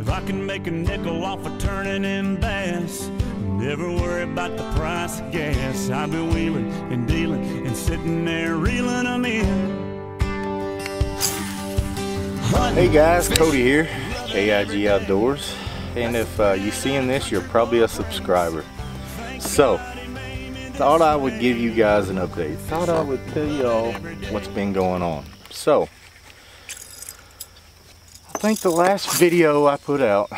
If I can make a nickel off of turning in bass, never worry about the price of gas. I've been wheeling and dealing and sitting there reeling them in. Hey guys, Cody here, AIG Outdoors, and if you're seeing this, you're probably a subscriber. So, thought I would give you guys an update. Thought I would tell y'all what's been going on. So, I think the last video I put out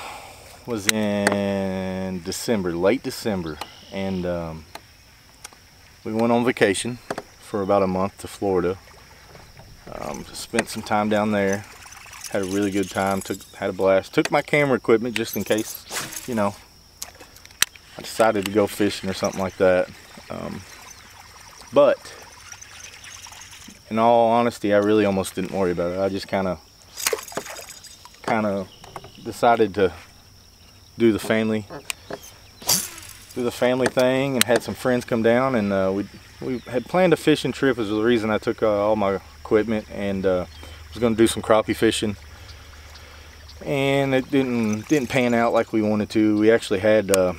was in December, late December, and we went on vacation for about a month to Florida. Spent some time down there. Had a really good time, had a blast. Took my camera equipment just in case, you know, I decided to go fishing or something like that. But, in all honesty, I really almost didn't worry about it. I just kind of decided to do the family thing and had some friends come down, and we had planned a fishing trip. Is the reason I took all my equipment, and was going to do some crappie fishing, and it didn't pan out like we wanted to. We actually had a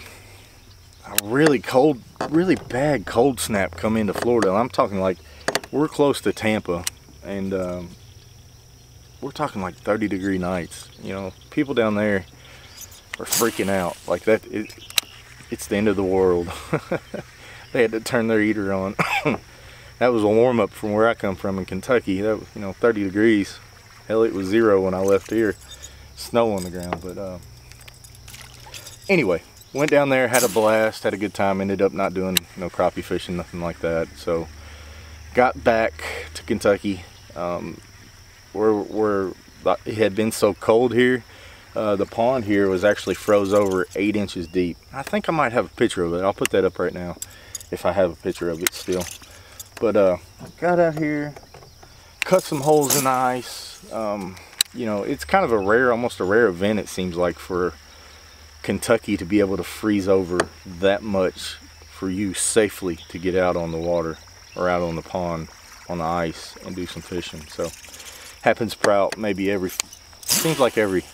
really bad cold snap come into Florida. I'm talking like we're close to Tampa, and we're talking like 30-degree nights. You know, people down there are freaking out like that. It's the end of the world. They had to turn their heater on. That was a warm-up from where I come from in Kentucky. That was, you know, 30 degrees. Hell, it was 0 when I left here. Snow on the ground. But anyway, went down there, had a blast, had a good time. Ended up not doing no crappie fishing, nothing like that. So got back to Kentucky, where it had been so cold here. The pond here was actually froze over 8 inches deep. I think I might have a picture of it. I'll put that up right now if I have a picture of it still. But got out here, cut some holes in the ice. You know, it's kind of a rare, almost a rare event, it seems like, for Kentucky to be able to freeze over that much for you safely to get out on the water or out on the pond on the ice and do some fishing. So happens proud maybe seems like every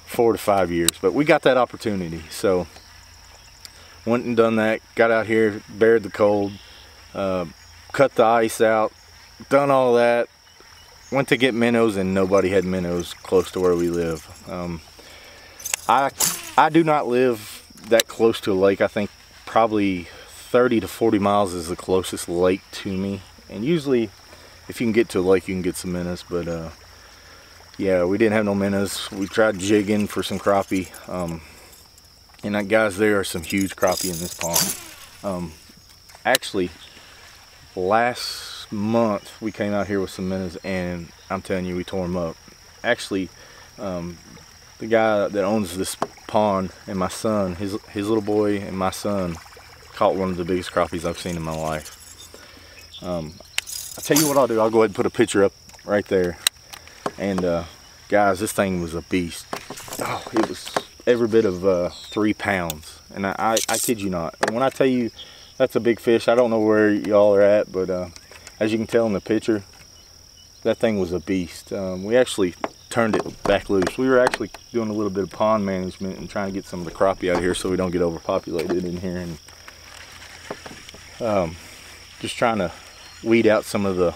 4 to 5 years, but we got that opportunity. So went and done that, got out here, bared the cold, cut the ice out, done all that, went to get minnows, and nobody had minnows close to where we live. I do not live that close to a lake. I think probably 30 to 40 miles is the closest lake to me, and usually if you can get to a lake you can get some minnows, but yeah, we didn't have no minnows. We tried jigging for some crappie, and guys, there are some huge crappie in this pond. Actually, last month we came out here with some minnows, and I'm telling you, we tore them up. Actually, the guy that owns this pond and my son, his little boy and my son, caught one of the biggest crappies I've seen in my life. I'll tell you what I'll do. I'll go ahead and put a picture up right there. And guys, this thing was a beast. Oh, it was every bit of 3 pounds, and I kid you not. And when I tell you that's a big fish, I don't know where y'all are at, but as you can tell in the picture, that thing was a beast. We actually turned it back loose. We were actually doing a little bit of pond management and trying to get some of the crappie out of here so we don't get overpopulated in here, and just trying to weed out some of the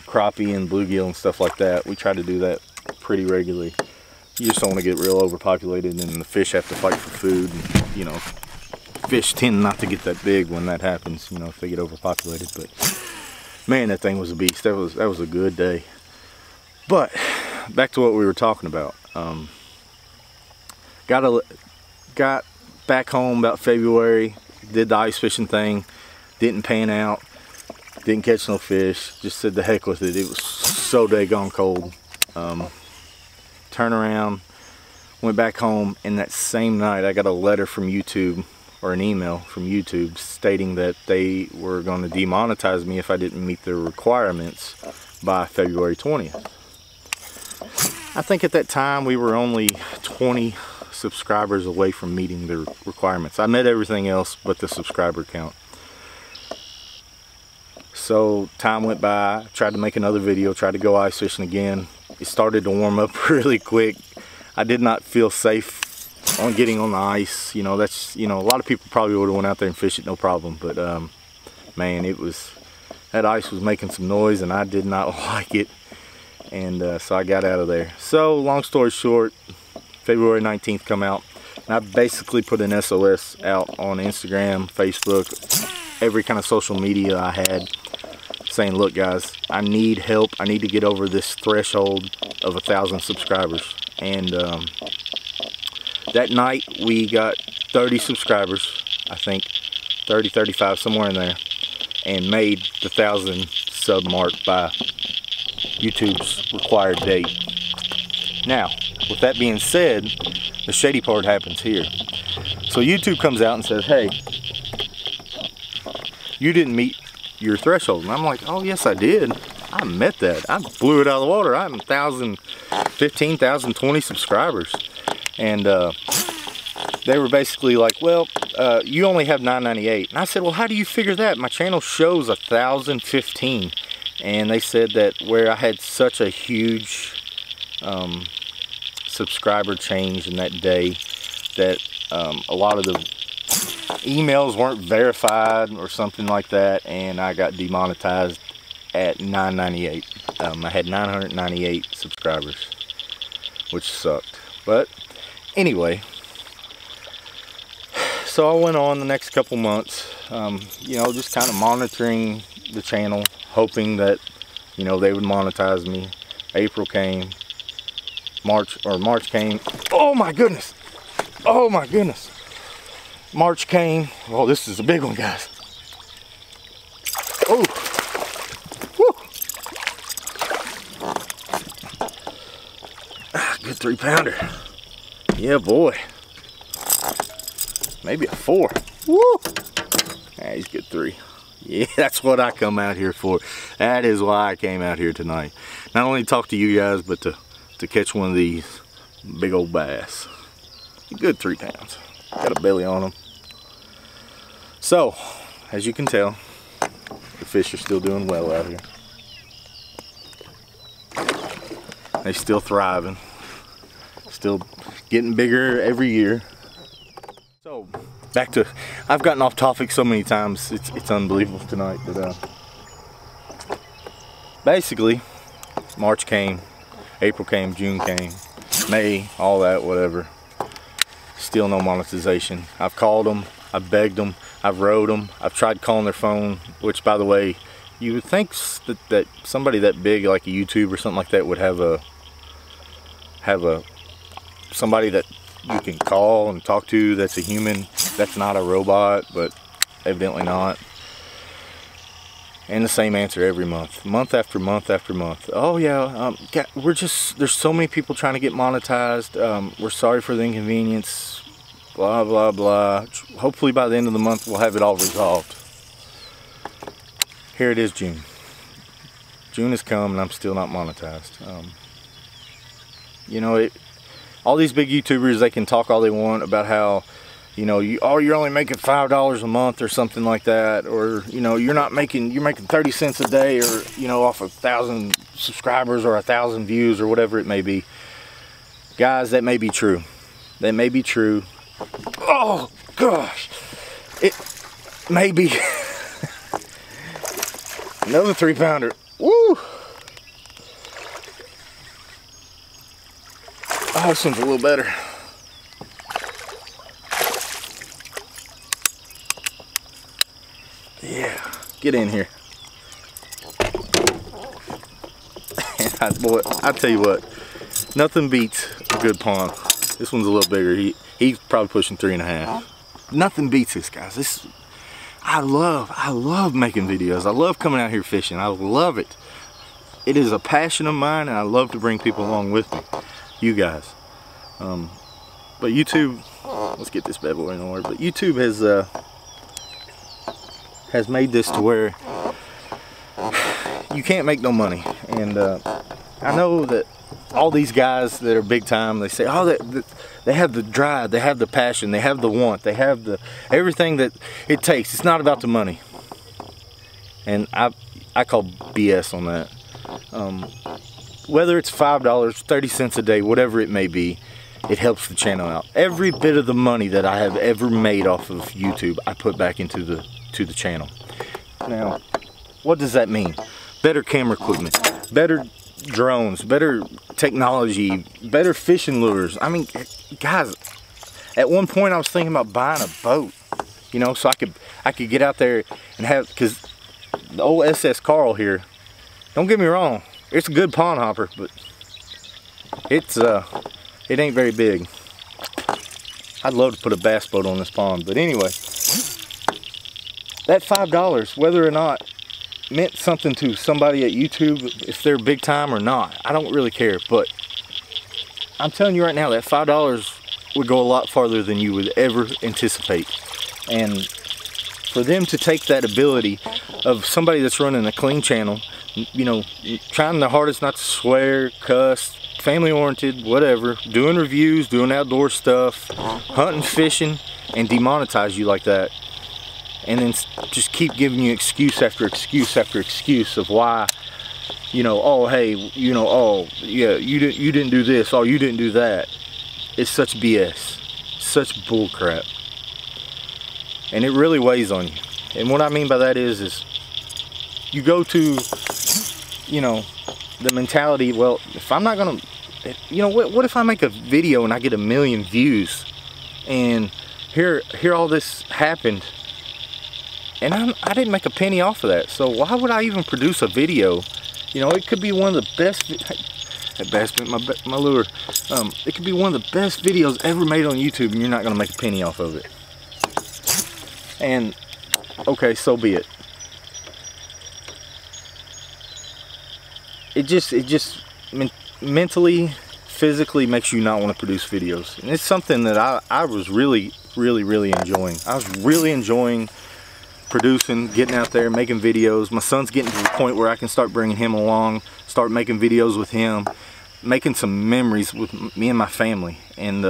crappie and bluegill and stuff like that. We try to do that pretty regularly. You just don't want to get real overpopulated, and the fish have to fight for food, and, you know, fish tend not to get that big when that happens, you know, if they get overpopulated. But man, that thing was a beast. That was a good day. But back to what we were talking about. Got back home about February, did the ice fishing thing, didn't pan out, didn't catch no fish, just said the heck with it. It was so daggone cold. Turn around, went back home, and that same night I got a letter from YouTube, or an email from YouTube, stating that they were going to demonetize me if I didn't meet their requirements by February 20th. I think at that time we were only 20 subscribers away from meeting the requirements. I met everything else but the subscriber count. So time went by, tried to make another video, tried to go ice fishing again. It started to warm up really quick. I did not feel safe on getting on the ice. You know, that's, you know, a lot of people probably would have went out there and fished it no problem, but man, it was, that ice was making some noise and I did not like it, and so I got out of there. So long story short, February 19th come out, and I basically put an SOS out on Instagram, Facebook, every kind of social media I had, saying, look guys, I need help. I need to get over this threshold of 1,000 subscribers. And that night we got 30 subscribers, I think 30, 35, somewhere in there, and made the 1,000 sub mark by YouTube's required date. Now, with that being said, the shady part happens here. So YouTube comes out and says, hey, you didn't meet your threshold. And I'm like, oh yes I did. I met that. I blew it out of the water. I'm 1,015, 1,020 subscribers. And they were basically like, well, you only have 998. And I said, well, how do you figure that? My channel shows 1,015. And they said that where I had such a huge subscriber change in that day, that a lot of the emails weren't verified or something like that, and I got demonetized at 998. I had 998 subscribers, which sucked. But anyway, so I went on the next couple months, you know, just kind of monitoring the channel, hoping that, you know, they would monetize me. April came, March came. Oh my goodness, oh my goodness. March came. Oh, this is a big one, guys. Oh, woo. Good 3-pounder. Yeah, boy. Maybe a 4. Woo. Yeah, he's good 3. Yeah, that's what I come out here for. That is why I came out here tonight. Not only to talk to you guys, but to catch one of these big old bass. Good 3 pounds. Got a belly on them. So, as you can tell, the fish are still doing well out here. They're still thriving. Still getting bigger every year. So, back to, I've gotten off topic so many times, it's unbelievable tonight. But basically, March came, April came, June came, May, all that, whatever. Still no monetization. I've called them, I've begged them, I've wrote them, I've tried calling their phone, which, by the way, you would think that somebody that big, like a YouTube or something like that, would have somebody that you can call and talk to that's a human, that's not a robot, but evidently not. And the same answer every month, month after month after month. Oh yeah, there's so many people trying to get monetized. We're sorry for the inconvenience, blah blah blah. Hopefully by the end of the month we'll have it all resolved. Here it is, June. June has come and I'm still not monetized. You know, all these big YouTubers, they can talk all they want about how, you know, you're only making $5 a month or something like that, or, you know, you're making 30 cents a day, or, you know, off 1,000 subscribers or 1,000 views or whatever it may be. Guys, that may be true. That may be true. Oh gosh, it may be. Another 3-pounder. Woo! Oh, this one's a little better. Yeah, get in here. Boy, I tell you what, nothing beats a good pond. This one's a little bigger. He's probably pushing 3.5. Nothing beats this, guys. I love making videos. I love coming out here fishing. I love it. It is a passion of mine, and I love to bring people along with me. You guys. But YouTube, let's get this bad boy in order. But YouTube has made this to where you can't make no money. And I know that all these guys that are big time, they say, oh, they have the drive, they have the passion, they have the want, they have the everything that it takes. It's not about the money. And I call BS on that. Whether it's $5, 30 cents a day, whatever it may be, it helps the channel out. Every bit of the money that I have ever made off of YouTube, I put back into the channel. Now, what does that mean? Better camera equipment, better drones, better technology, better fishing lures. I mean, guys, at one point I was thinking about buying a boat, you know, so I could get out there and have, because the old SS Carl here, don't get me wrong, it's a good pond hopper, but it ain't very big. I'd love to put a bass boat on this pond, but anyway, that $5, whether or not meant something to somebody at YouTube, if they're big time or not, I don't really care. But I'm telling you right now, that $5 would go a lot farther than you would ever anticipate. And for them to take that ability of somebody that's running a clean channel, you know, trying their hardest not to swear, cuss, family oriented, whatever, doing reviews, doing outdoor stuff, hunting, fishing, and demonetize you like that, and then just keep giving you excuse after excuse after excuse of why, you know, oh hey, you know, oh yeah, you didn't do this, oh you didn't do that. It's such BS, such bull crap, and it really weighs on you. And what I mean by that is you go to, you know, the mentality, well, if I'm not gonna, you know, what if I make a video and I get 1 million views, and here all this happened, and I didn't make a penny off of that, so why would I even produce a video? You know, it could be one of the best, that bass bit my lure, it could be one of the best videos ever made on YouTube, and you're not gonna make a penny off of it. And okay, so be it. It just mentally, physically makes you not want to produce videos. And it's something that I was really enjoying. I was really enjoying producing, getting out there, making videos. My son's getting to the point where I can start bringing him along, start making videos with him, making some memories with me and my family. And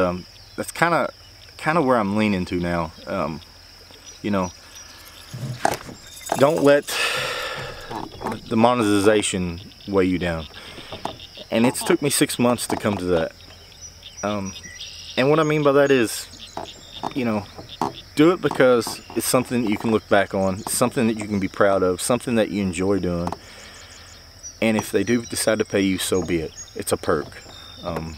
that's kind of where I'm leaning to now. You know, don't let the monetization weigh you down. And it's took me 6 months to come to that. And what I mean by that is, you know, do it because it's something that you can look back on, something that you can be proud of, something that you enjoy doing. And if they do decide to pay you, so be it. It's a perk. And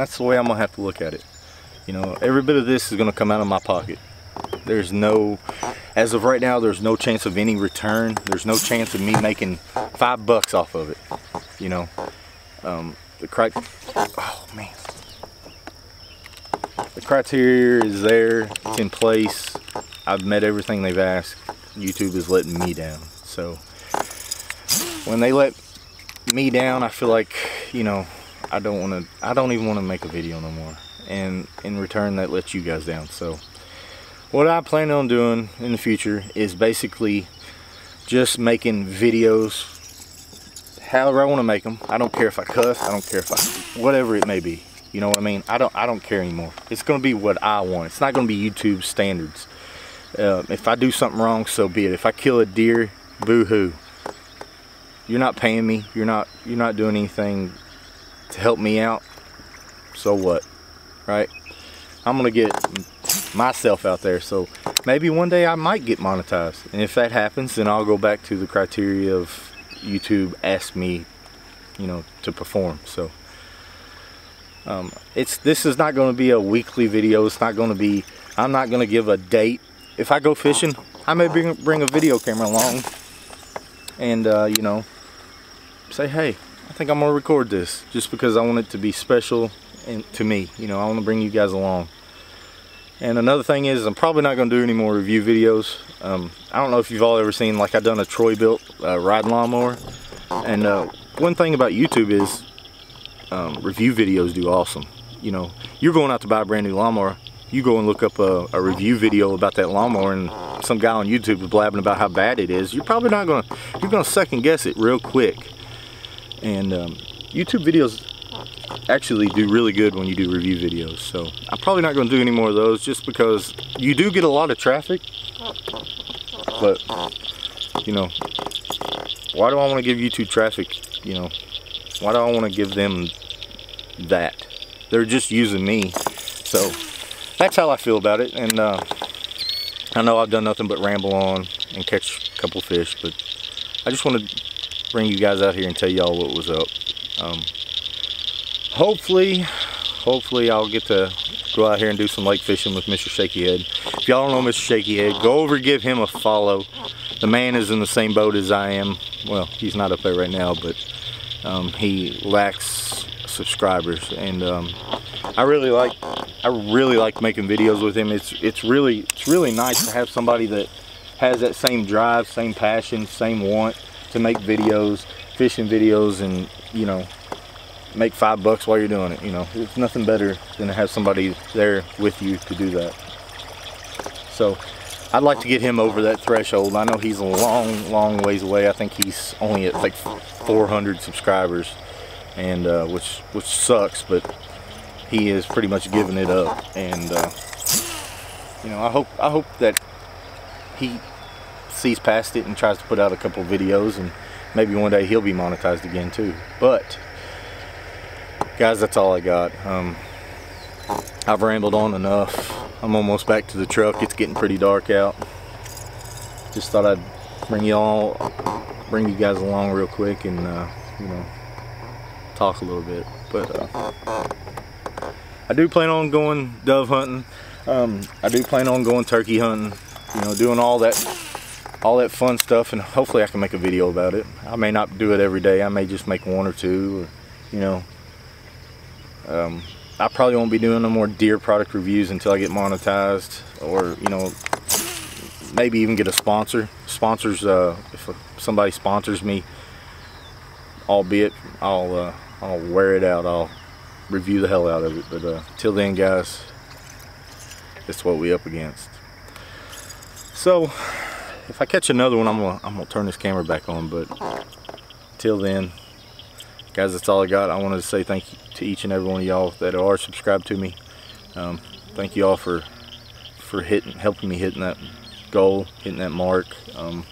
that's the way I'm gonna have to look at it. You know, every bit of this is gonna come out of my pocket. There's no, as of right now, there's no chance of any return. There's no chance of me making $5 off of it. You know, oh man, the criteria is there, it's in place. I've met everything they've asked. YouTube is letting me down. So when they let me down, I feel like, you know, I don't even want to make a video no more. And in return, that lets you guys down. So what I plan on doing in the future is basically just making videos however I want to make them. I don't care if I cuss, I don't care if whatever it may be. You know what I mean? I don't care anymore. It's going to be what I want. It's not going to be YouTube standards. If I do something wrong, so be it. If I kill a deer, boo-hoo. You're not paying me. You're not doing anything to help me out. So what? Right? I'm going to get myself out there, so maybe one day I might get monetized, and if that happens, then I'll go back to the criteria of YouTube asked me, you know, to perform. So this is not going to be a weekly video. It's not going to be, I'm not going to give a date. If I go fishing, I may bring a video camera along and you know, say, hey, I think I'm going to record this just because I want it to be special and to me. You know, I want to bring you guys along. And another thing is, I'm probably not going to do any more review videos. I don't know if you've all ever seen, like, I've done a Troy-built riding lawnmower. And one thing about YouTube is review videos do awesome. You know, you're going out to buy a brand new lawnmower, you go and look up a review video about that lawnmower, and some guy on YouTube is blabbing about how bad it is. You're probably not going to, you're going to second guess it real quick. And YouTube videos actually do really good when you do review videos, so I'm probably not going to do any more of those, just because you do get a lot of traffic. But you know, why do I want to give YouTube traffic? You know, why do I want to give them that? they're just using me. So that's how I feel about it. And I know I've done nothing but ramble on and catch a couple fish, but I just wanted to bring you guys out here and tell y'all what was up. Hopefully I'll get to go out here and do some lake fishing with Mr. Shaky Head. If y'all don't know Mr. Shaky Head, go over, give him a follow. The man is in the same boat as I am. Well, he's not up there right now, but he lacks subscribers, and I really like making videos with him. It's really nice to have somebody that has that same drive, same passion, same want to make videos, fishing videos, and you know, make $5 while you're doing it. You know, it's nothing better than to have somebody there with you to do that. So I'd like to get him over that threshold. I know he's a long ways away. I think he's only at like 400 subscribers, and which sucks, but he is pretty much giving it up. And you know, I hope that he sees past it and tries to put out a couple videos, and maybe one day he'll be monetized again too. But guys, that's all I got. I've rambled on enough. I'm almost back to the truck. It's getting pretty dark out. Just thought I'd bring you guys along real quick and you know, talk a little bit. But I do plan on going dove hunting. I do plan on going turkey hunting. You know, doing all that fun stuff, and hopefully I can make a video about it. I may not do it every day. I may just make one or two, or, you know. I probably won't be doing no more deer product reviews until I get monetized, or you know, maybe even get a sponsor. Sponsors, if somebody sponsors me, albeit I'll wear it out. I'll review the hell out of it. But till then, guys, that's what we up against. So if I catch another one, I'm gonna turn this camera back on. But till then, guys, that's all I got. I wanted to say thank you to each and every one of y'all that are subscribed to me. Thank you all for helping me hitting that goal, hitting that mark. I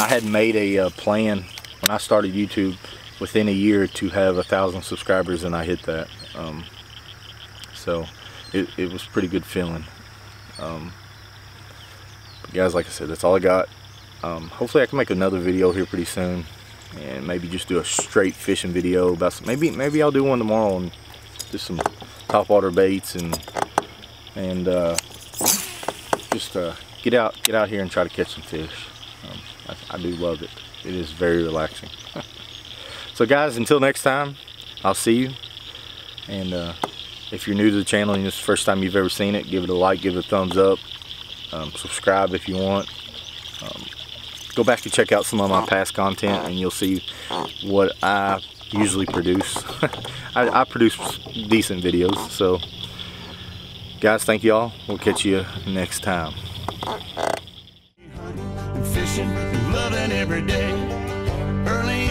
had made a plan when I started YouTube within a year to have 1,000 subscribers, and I hit that. So it was a pretty good feeling. But guys, like I said, that's all I got. Hopefully I can make another video here pretty soon, and maybe just do a straight fishing video about some, maybe I'll do one tomorrow and just some topwater baits and just get out here and try to catch some fish. I do love it. It is very relaxing. So guys, until next time, I'll see you. And if you're new to the channel and this is the first time you've ever seen it, give it a like, give it a thumbs up, subscribe if you want. Go back and check out some of my past content, and you'll see what I usually produce. I produce decent videos. So guys, thank y'all. We'll catch you next time. Fishing and loving every day. Early